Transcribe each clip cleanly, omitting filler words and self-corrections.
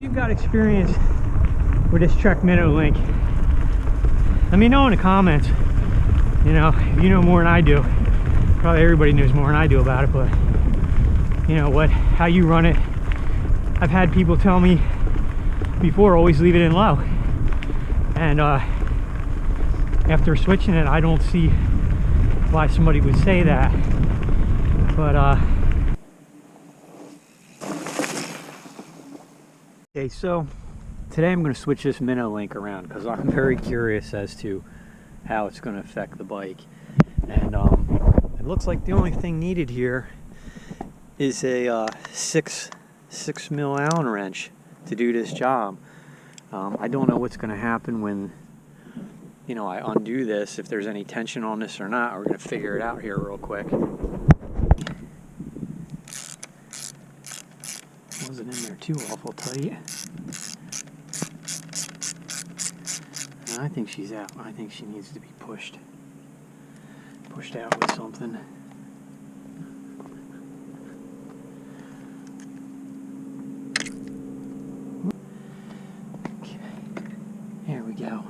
You've got experience with this Trek minnow link. Let me know in the comments. You know, if you know more than I do. Probably everybody knows more than I do about it, but you know what, how you run it. I've had people tell me before, always leave it in low. And after switching it, I don't see why somebody would say that. But okay, so today I'm going to switch this minnow link around because I'm very curious as to how it's going to affect the bike. And it looks like the only thing needed here is a 6 mil Allen wrench to do this job. I don't know what's going to happen when, you know, I undo this, if there's any tension on this or not. We're going to figure it out here real quick. Wasn't in there too awful tight. I think she's out. I think she needs to be pushed out with something. Okay, there we go.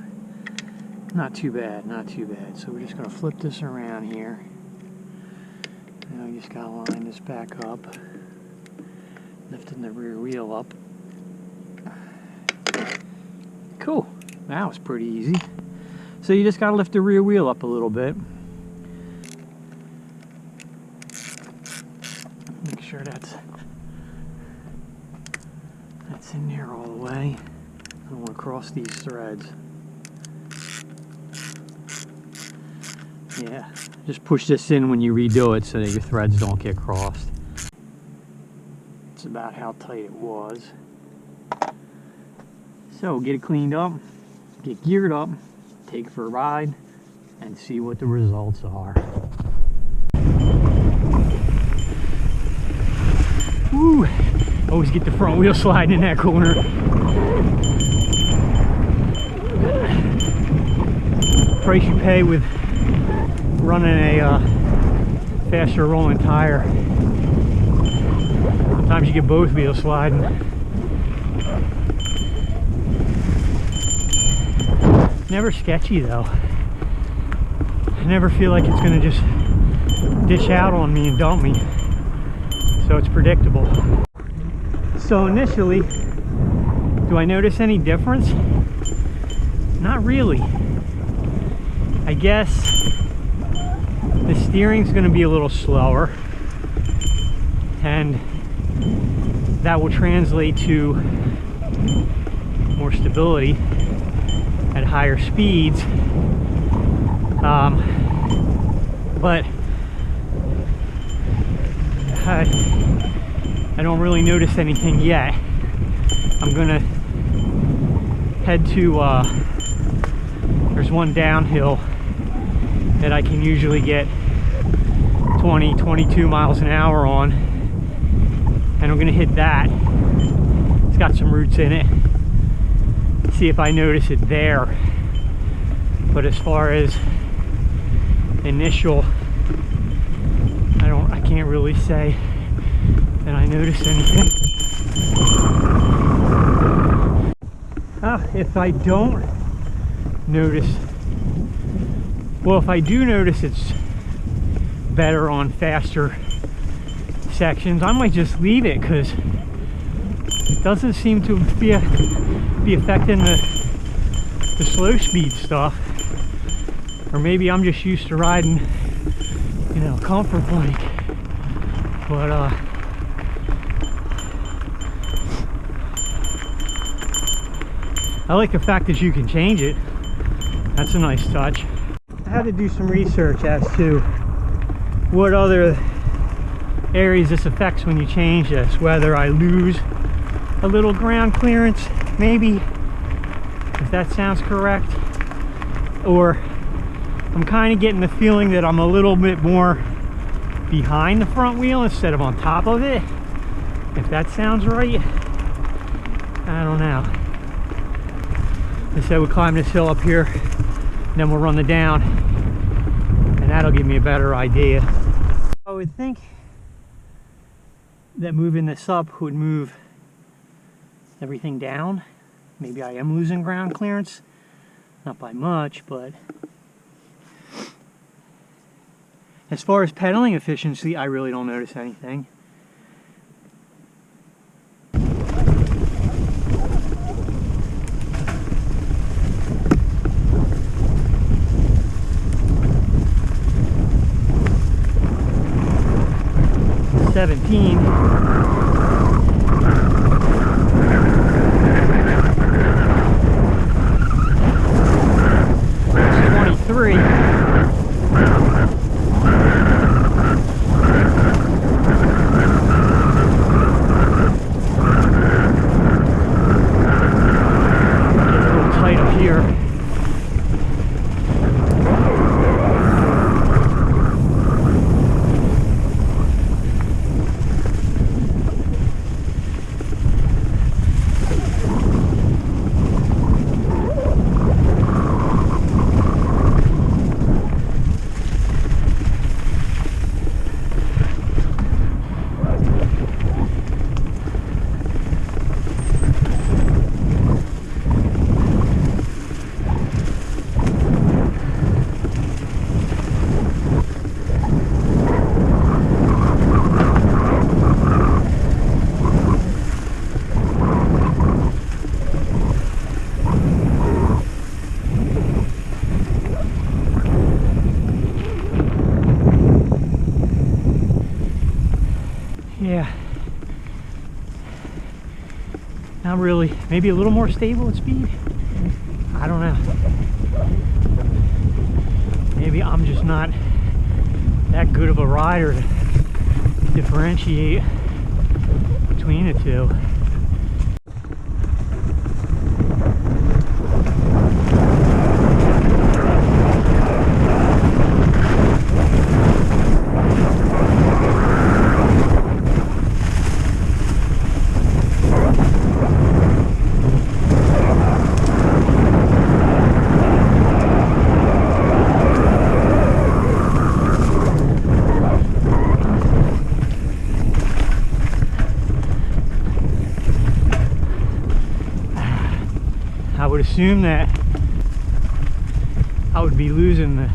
Not too bad, not too bad. So we're just going to flip this around here. Now we just got to line this back up. Lifting the rear wheel up. Cool. That was pretty easy. So you just got to lift the rear wheel up a little bit. Make sure that's in there all the way. I don't want to cross these threads. Yeah, just push this in when you redo it so that your threads don't get crossed. It's about how tight it was. So get it cleaned up, get geared up, take it for a ride, and see what the results are. Woo! Always get the front wheel sliding in that corner. Price you pay with running a faster rolling tire. Sometimes you get both wheels sliding. Never sketchy though. I never feel like it's gonna just dish out on me and dump me. So it's predictable. So initially, do I notice any difference? Not really. I guess the steering's gonna be a little slower, and that will translate to more stability at higher speeds. But I don't really notice anything yet. I'm gonna head to there's one downhill that I can usually get 20-22 miles an hour on, and I'm gonna hit that. It's got some roots in it. See if I notice it there. But as far as initial, I can't really say that I notice anything. If I don't notice, well, if I do notice it's better on faster sections, I might just leave it because it doesn't seem to be affecting the slow speed stuff. Or maybe I'm just used to riding, you know, comfort bike. But I like the fact that you can change it. That's a nice touch. I had to do some research as to what other areas this affects when you change this. Whether I lose a little ground clearance, maybe, if that sounds correct, or I'm kind of getting the feeling that I'm a little bit more behind the front wheel instead of on top of it. If that sounds right, I don't know. I said we'll climb this hill up here, then we'll run the down, and that'll give me a better idea. I would think that moving this up would move everything down. Maybe I am losing ground clearance. Not by much, but as far as pedaling efficiency, I really don't notice anything. $17. 23. Gets a little tight up here. Yeah, not really. Maybe a little more stable at speed. I don't know. Maybe I'm just not that good of a rider to differentiate between the two. I would assume that I would be losing the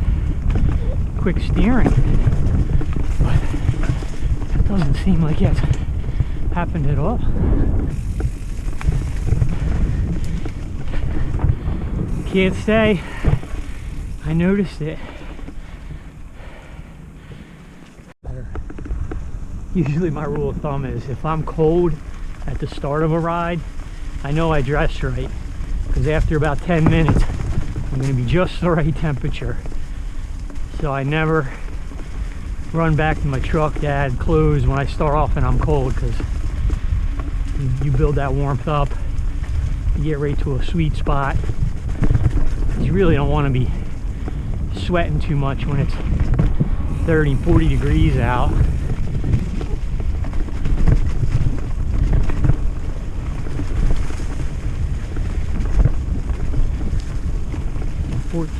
quick steering, but that doesn't seem like it's happened at all. Can't say I noticed it. Usually my rule of thumb is if I'm cold at the start of a ride, I know I dressed right. Because after about 10 minutes, I'm going to be just the right temperature. So I never run back to my truck to add clothes when I start off and I'm cold, because you build that warmth up, you get right to a sweet spot. You really don't want to be sweating too much when it's 30, 40 degrees out.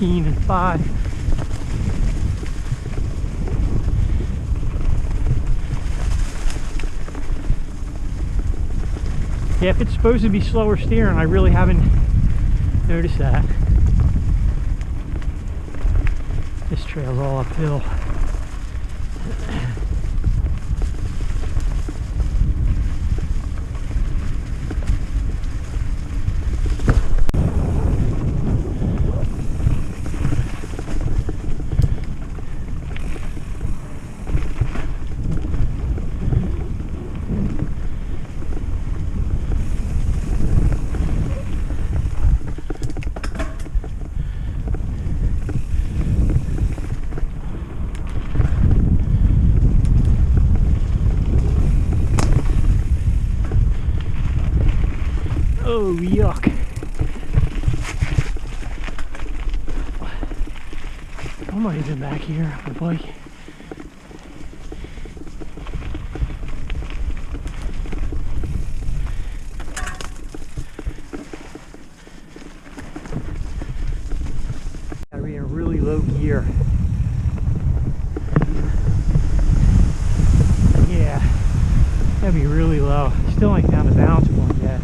And 5. Yeah, if it's supposed to be slower steering, I really haven't noticed that. This trail's all uphill. Oh, yuck. I might have been back here on the bike. Gotta be in a really low gear. Yeah, gotta be really low. Still ain't found the balance point yet.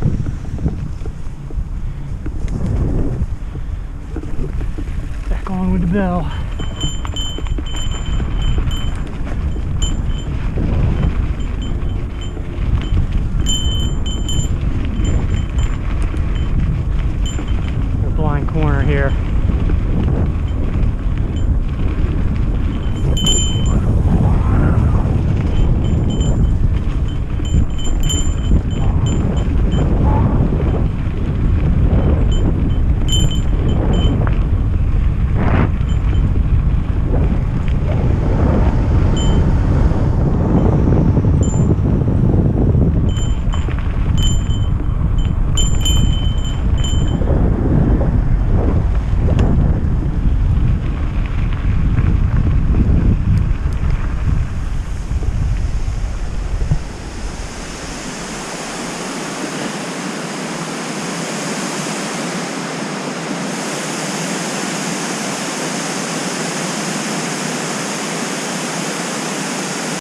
bell. A blind corner here.